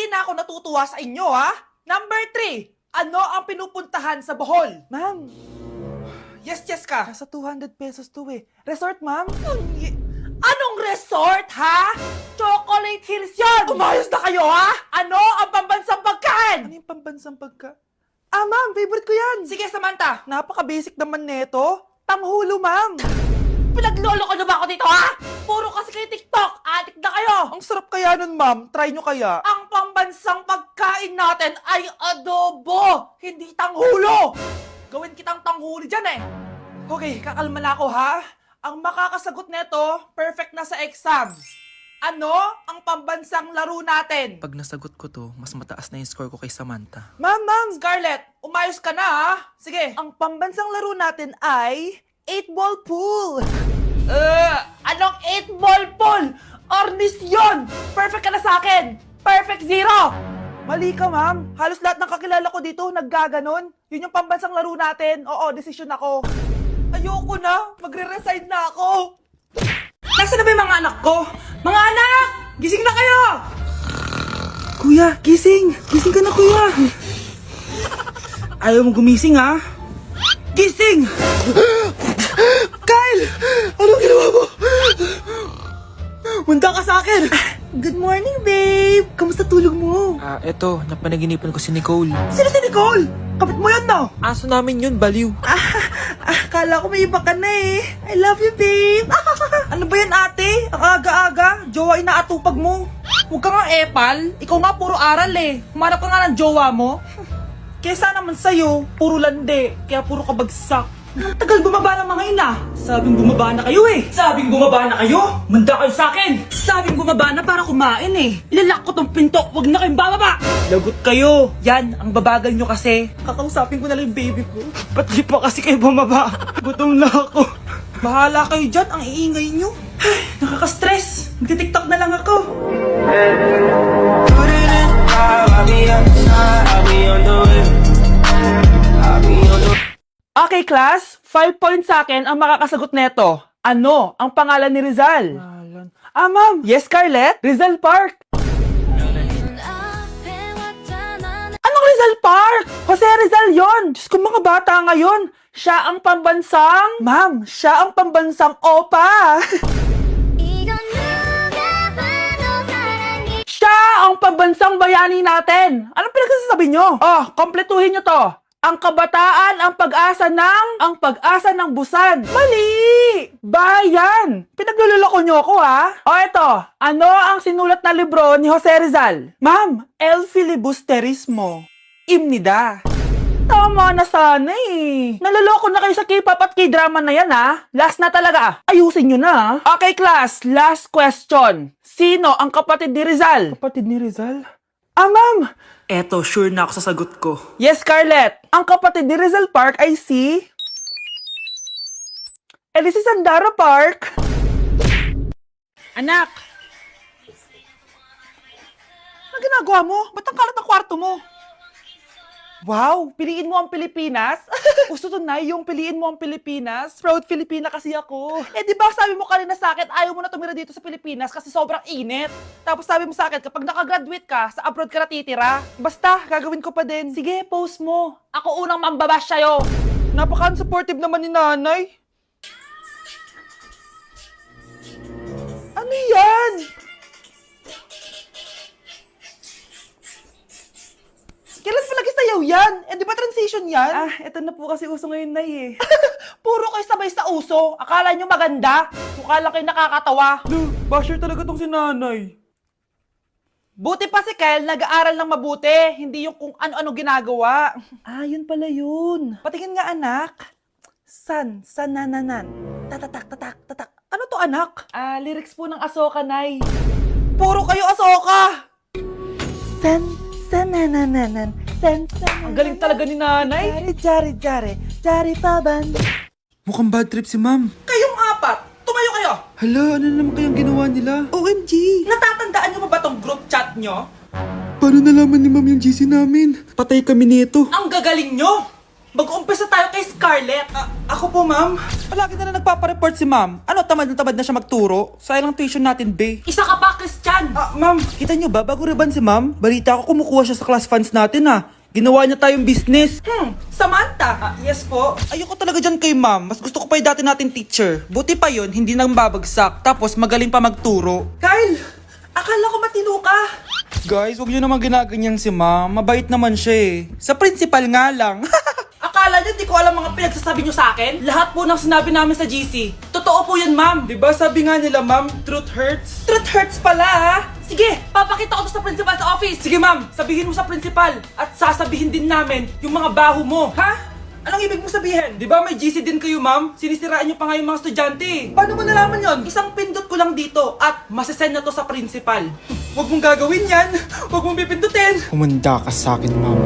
Hindi na ako natutuwa sa inyo, ha? Number 3, ano ang pinupuntahan sa Bohol? Ma'am, Yes ka. nasa 200 pesos to eh. Resort, ma'am? Anong resort, ha? Chocolate Hills yun! Umayos na kayo, ha? Ano ang pambansang Ano pagkain? yung pambansang pagka... Ah, ma'am, favorite ko yan. Sige, Samantha. Napaka-basic naman neto. Tanghulo, ma'am. Pinaglolo ko na ba ako dito, ha? Puro kasi kayo TikTok. Adik na kayo. Ang sarap kaya nun, ma'am. Try nyo kaya. Ang pambansang pagkain natin ay adobo, hindi tanghulo. Gawin kitang tanghuli dyan eh. Okay, kakalma na ako ha. Ang makakasagot neto, perfect na sa exam. Ano ang pambansang laro natin? Pag nasagot ko to, mas mataas na yung score ko kay Samantha. Ma'am, Scarlett, umayos ka na ha. Sige. ang pambansang laro natin ay 8-ball pool. Anong 8-ball pool? Ornis yun! Perfect ka na sa akin! Perfect 0! Mali ka, ma'am. Halos lahat ng kakilala ko dito naggaganon. Yun yung pambansang laro natin. Oo, desisyon ako. Ayoko na. Magre-resign na ako. Nasaan na ba yung mga anak ko? Mga anak! Gising na kayo! Kuya, gising! Gising ka na, kuya! Ayaw mo gumising, ha? Gising! Kyle! Anong ginawa mo? Munda ka sa akin! Good morning, babe! Kamusta tulog mo? Eto, napanaginipan ko si Nicole. Sino si Nicole? Kapit mo yun, no? Aso namin yun, baliw. Kala ko may iba ka na eh. I love you, babe. Ano ba yan, ate? Ang aga-aga. Jowa inaatupag mo. Huwag ka nga epal. Ikaw nga puro aral eh. Humanap ka nga ng jowa mo. Kesa naman sa'yo, puro lande. Kaya puro kabagsak. Ang tagal bumaba ng mga ina. Sabing bumaba na kayo eh. Sabing bumaba na kayo. Manda kayo sa akin. Sabing bumaba na para kumain eh. Ilalak ko tong pinto. Huwag na kayong bababa. Lagot kayo. Yan, ang babagal nyo kasi. Kakausapin ko na lang yung baby ko. Ba't di pa kasi kayo bumaba? Gutom na ako. Bahala kayo dyan. Ang iingay nyo. Ay, nakaka-stress. Magti-tiktok na lang ako. Okay, class. 5 points sa akin ang makakasagot neto. Ano ang pangalan ni Rizal? Ma'am. Yes, Scarlett? Rizal Park. Anong Rizal Park? Jose Rizal yon. Diyos ko, mga bata ngayon. Siya ang pambansang... Ma'am, siya ang pambansang opa. Siya ang pambansang bayani natin. Anong pinagsasabi nyo? Oh, kompletuhin nyo to. Ang kabataan, ang pag-asa ng busan. Mali! Bayan! Pinagluloko nyo ako, ha? O eto, ano ang sinulat na libro ni Jose Rizal? Ma'am, El Filibusterismo. Imnida. Tama na sana eh. Naloloko na kayo sa K-pop at K-drama na yan, ha? Last na talaga. Ayusin nyo na, ha? Okay, class. Last question. Sino ang kapatid ni Rizal? Kapatid ni Rizal? Ma'am! Eto, sure na ako sa sagot ko. Yes, Scarlett. Ang kapatid ni Rizal Park ay si... Si Sandara Park. Anak! Ano ginagawa mo? Ba't ang kalat ng kwarto mo? Wow! Piliin mo ang Pilipinas? Gusto to na yung piliin mo ang Pilipinas? Proud Filipina kasi ako. Di ba sabi mo kanina sa akin, ayaw mo na tumira dito sa Pilipinas kasi sobrang init. Tapos sabi mo sa akin, kapag nakagraduate ka, sa abroad ka na titira. Basta, gagawin ko pa din. Sige, post mo. Ako unang mambabash sa'yo. Napaka-supportive naman ni nanay. Ano yan? Kailan palagi sayaw yan? Di ba transition yan? Eto na po kasi uso ngayon, Nay eh. Puro kayo sabay sa uso. Akala nyo maganda. Mukha lang kayo nakakatawa. Basher talaga tong si nanay. Buti pa si Kyle, nag-aaral ng mabuti. Hindi yung kung ano-ano ginagawa. Yun pala yun. Patingin nga, anak. Sanananan. Tatatak, tatak, tatak. Ano to, anak? Lyrics po ng Asoka, Nay. Puro kayo Asoka! Sanananan. Ang galing talaga ni nanay. Jari paban. Mukhang bad trip si ma'am. Kayong apat, tumayo kayo. Hala, ano na naman kayang ginawa nila? OMG! Natatandaan nyo ba tong group chat nyo? Paano nalaman ni ma'am yung GC namin? Patay kami nito. Ang gagaling nyo! Mag-umpisa tayo kay Scarlett. Ako po, ma'am. Palagi na nagpapareport si ma'am. Ano, tamad na tamad na siya magturo? Sayang tuition natin, be. Isa ka pa, Christian. Ma'am, kita niyo ba, bago riban si ma'am, balita ko kumukuha siya sa class funds natin, Ginawa niya tayong business. Samantha. Yes po. Ayoko talaga dyan kay ma'am. Mas gusto ko pa yung dati natin teacher. Buti pa yon, hindi nang babagsak. Tapos magaling pa magturo. Kyle, akala ko matino ka. Guys, huwag niyo naman ginaganyan si ma'am. Mabait naman siya eh. Sa principal nga lang. Akala niyo di ko alam mga pinagsasabi niyo sa akin? Lahat po ng sinabi namin sa GC. Totoo po yan, ma'am. Diba sabi nga nila, ma'am, truth hurts? Truth hurts pala, ha? Sige, papakita ko to sa principal sa office. Sige, ma'am, sabihin mo sa principal. At sasabihin din namin yung mga baho mo. Ha? Anong ibig mo sabihin? Di ba may GC din kayo, ma'am? Sinisiraan niyo pa nga yung mga estudyante. Paano mo nalaman yon? Isang pindot ko lang dito at masasend na to sa principal. Huwag mong gagawin yan. Huwag mong pipindutin. Humanda ka sa akin, ma'am.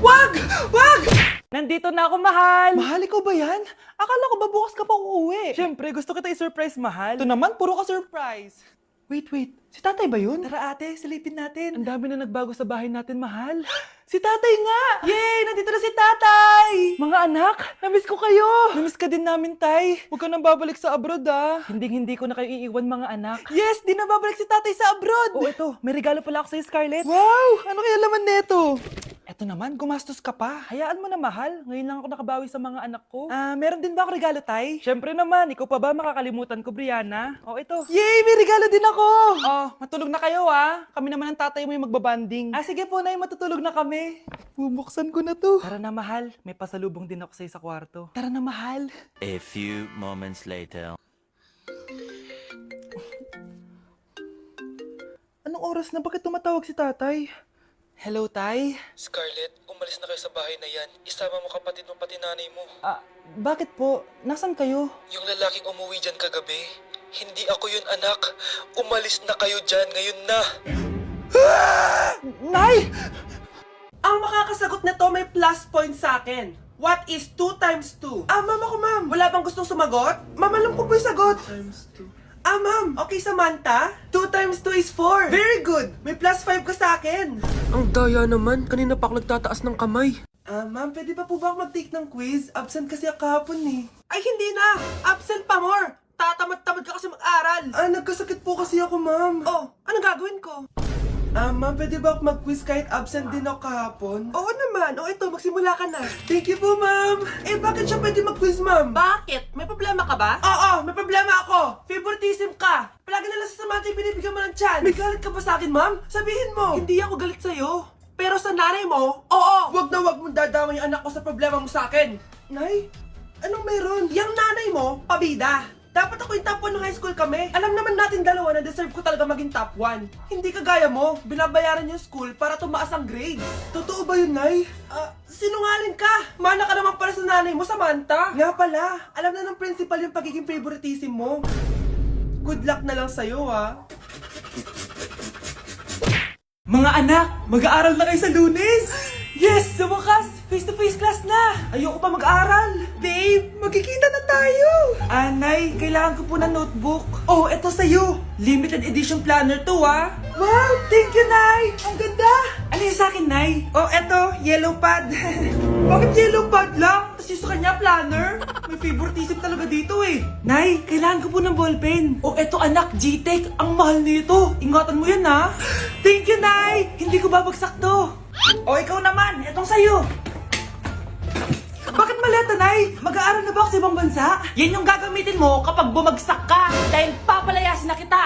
Wag! Wag! Nandito na ako, mahal. Mahal, ikaw ba yan? Akala ko ba bukas ka pa uuwi? Siyempre, gusto kita i-surprise, mahal. Ito naman, puro ka surprise. Wait. Si tatay ba yun? Tara ate, silipin natin. Ang dami na nagbago sa bahay natin, mahal. Si tatay nga! Yay! Nandito na si tatay! Mga anak, Namiss ko kayo! namiss ka din namin, tay. Huwag ka nang babalik sa abroad, Hindi ko na kayo iiwan, mga anak. Yes, di na babalik si tatay sa abroad. Oh, ito, may regalo pala ako sa'yo, Scarlett. Wow! Ano kaya laman neto? Eto naman, gumastos ka pa. Hayaan mo na, mahal. Ngayon lang ako nakabawi sa mga anak ko. Meron din ba ako regalo, tay? Siyempre naman, ikaw pa ba makakalimutan ko, Brianna? Oh, ito. Yay! May regalo din ako! Oh, matulog na kayo, Kami naman ang tatay mo yung magbabanding. Sige po, Nay, matutulog na kami. Bubuksan ko na to. Tara na, mahal. May pasalubong din ako sa'yo sa kwarto. Tara na, mahal. A few moments later. Anong oras na? Bakit tumatawag si tatay? Hello, tay. Scarlett, umalis na kayo sa bahay na yan. Isama mo kapatid mo pati nanay mo. Bakit po? Nasaan kayo? Yung lalaking umuwi dyan kagabi, hindi ako yun, anak. Umalis na kayo dyan ngayon na. Nay! Ang makakasagot nito may plus point sa akin. What is 2 times 2? Ma'am ako, ma'am. Wala bang gustong sumagot? Ma'am, alam ko po yung sagot. Times 2. Ma'am. Okay, Samantha. 2 times 2 is 4. Very good. May plus 5 ka sa akin. Ang daya naman, kanina pa ako nagtataas ng kamay. Ma'am, pwede pa po ba ako mag-take ng quiz? Absent kasi ako kahapon eh. Ay, hindi na! Absent pa more! Tatamad-tamad ka kasi mag-aral. Nagkasakit po kasi ako, ma'am. Oh, anong gagawin ko? Ma'am, pwede ba ako mag-quiz kahit absent din ako kahapon? Oo naman. O ito, magsimula ka na. Thank you po, ma'am. Bakit siya pwede mag-quiz, ma'am? Bakit? May problema ka ba? Oo, may problema ako. Favoritism ka. Palagi na lang sa Samantha yung binibigyan mo ng chance. May galit ka ba sa akin, ma'am? Sabihin mo. Hindi ako galit sa'yo. Pero sa nanay mo, oo. Wag na wag mong dadama yung anak ko sa problema mo sa akin. Nay, anong meron? Yang nanay mo, pabida. Dapat ako yung top 1 ng high school kami. Alam naman natin dalawa na deserve ko talaga maging top 1. Hindi kagaya mo, binabayaran yung school para tumaas ang grade. Totoo ba yun, Nay? Sinungaling ka! Mana ka naman para sa nanay mo, Samantha. Nga pala, alam na ng principal yung pagiging favoritism mo. Good luck na lang sa'yo, Mga anak, mag-aaral na kayo sa Lunes! Yes! Sa wakas! Face-to-face class na! Ayoko pa mag-aaral! Babe, magkikita na tayo! Nay, kailangan ko po ng notebook. Oh, eto sa'yo! Limited edition planner to, Wow! Thank you, Nay! Ang ganda! Ano yung sa'kin, Nay? Oh, eto, yellow pad. Bakit yellow pad lang? Tapos yung sa kanya, planner? May favoritism talaga dito eh. Nay, kailangan ko po ng ballpen. Oh, eto anak, G-Tech. Ang mahal nito. Ingatan mo yan, Thank you, Nay! Hindi ko babagsak to. O, ikaw naman. Etong sa'yo. Bakit maleta, Nay? Mag-aaral na ba ako sa ibang bansa? Yan yung gagamitin mo kapag bumagsak ka. Dahil papalayasin na kita.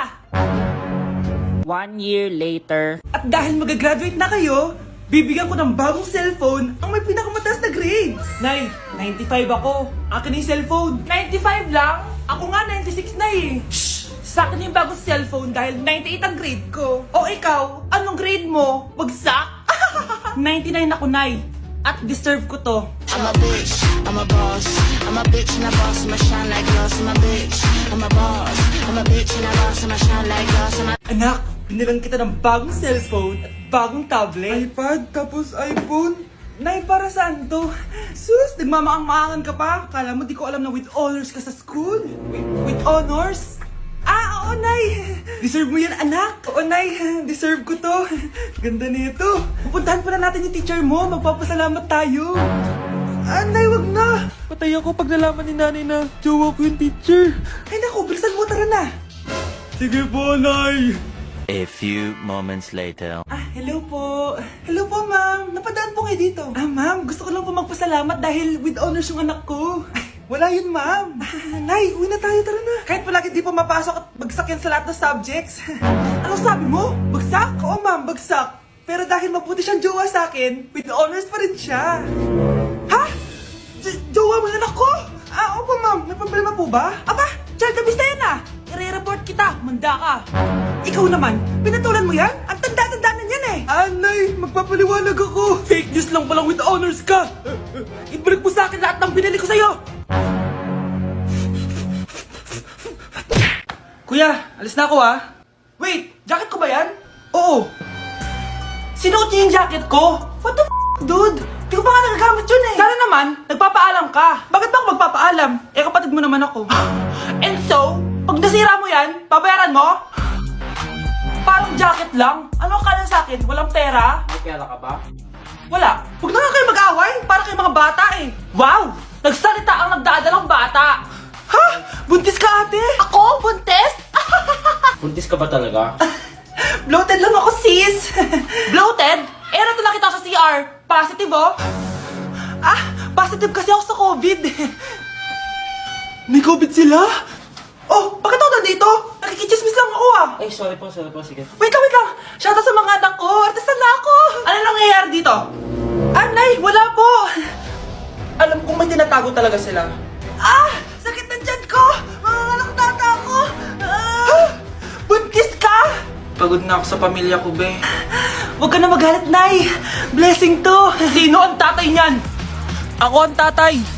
1 year later. At dahil mag-graduate na kayo, bibigyan ko ng bagong cellphone ang may pinakamataas na grades. Nay, 95 ako. Akin na yung cellphone. 95 lang? Ako nga 96 na eh. Shh! Sa akin yung bagong cellphone dahil 98 ang grade ko. O ikaw, anong grade mo? Bagsak? 99 ako, Nay. At deserve ko to. I'm a bitch, I'm a boss. I'm a bitch and a boss, I'ma shine like glass. I'm a bitch, I'm a boss. I'm a bitch and a boss, I'ma shine like glass. Anak, binilang kita ng bagong cellphone at bagong tablet. iPad, tapos iPhone. Nay, para saan to? Sus, nagmamaang-maangan ka pa. Kala mo di ko alam na with honors ka sa school. With honors? Oo, Nay. Deserve mo yan, anak. Oo, Nay. Deserve ko to. Ganda nito. Pupuntahan pa na natin yung teacher mo. Magpapasalamat tayo. Nay, wag na. Patay ako pag nalaman ni nanay na jowa ko yung teacher. Ay naku, bilisan mo, tara na. Sige po, Nay. A few moments later. Hello po. Hello po, ma'am. Napadaan po kayo dito. Ma'am, gusto ko lang po magpasalamat dahil with honors yung anak ko. Wala yun, ma'am. Nay, uwi na tayo, tara na. Kahit palagi di po mapasok at bagsak yan sa lahat ng subjects. Anong sabi mo? Bagsak? Oo, ma'am, bagsak. Pero dahil mabuti siyang jowa sa akin, with honors pa rin siya. Ha? Jowa mo yung anak ko? Opo, ma'am. May problema po ba? Aba, child abuse na yan I-report kita. Manda ka. Ikaw naman, pinatulan mo yan? Ang tanda-tanda na yan Anay, magpapaliwanag ako. Fake news lang palang with honors ka. Ibalik mo sa akin lahat ng binili ko sa'yo. Kuya, alis na ako Wait, jacket ko ba yan? Oo. Sinuot niyo yung jacket ko? What the dude? Di ko pa nga nagagamit yun Sana naman, nagpapaalam ka. Bakit ba ako magpapaalam? Kapatid mo naman ako. And so, pag nasira mo yan, babayaran mo? Parang jacket lang. Ano ka na sa akin? Walang pera? May pera ka ba? Wala. Huwag na nga kayo mag-away. Para kayo mga bata Wow! Nagsalita ang nagdadalang bata. Ha? Buntis ka ate? Ako? Buntis? Buntis ka ba talaga? Bloated lang ako sis. Bloated? Ano nakita ko sa CR? Positive positive kasi ako sa COVID. May COVID sila? Oh, bakit ako nandito? Nakikichismis lang ako Ay, sorry po, sige. Wait lang. Shoutout sa mga anak ko. Artista na ako. Ano nangyayari dito? Nay, wala po. Alam kong may tinatago talaga sila. Sakit na tiyan ko. Mga tata ako. Buntis ka? Pagod na ako sa pamilya ko, be. Huwag ka na magalit, Nay. Blessing to. Sino ang tatay niyan? Ako ang tatay.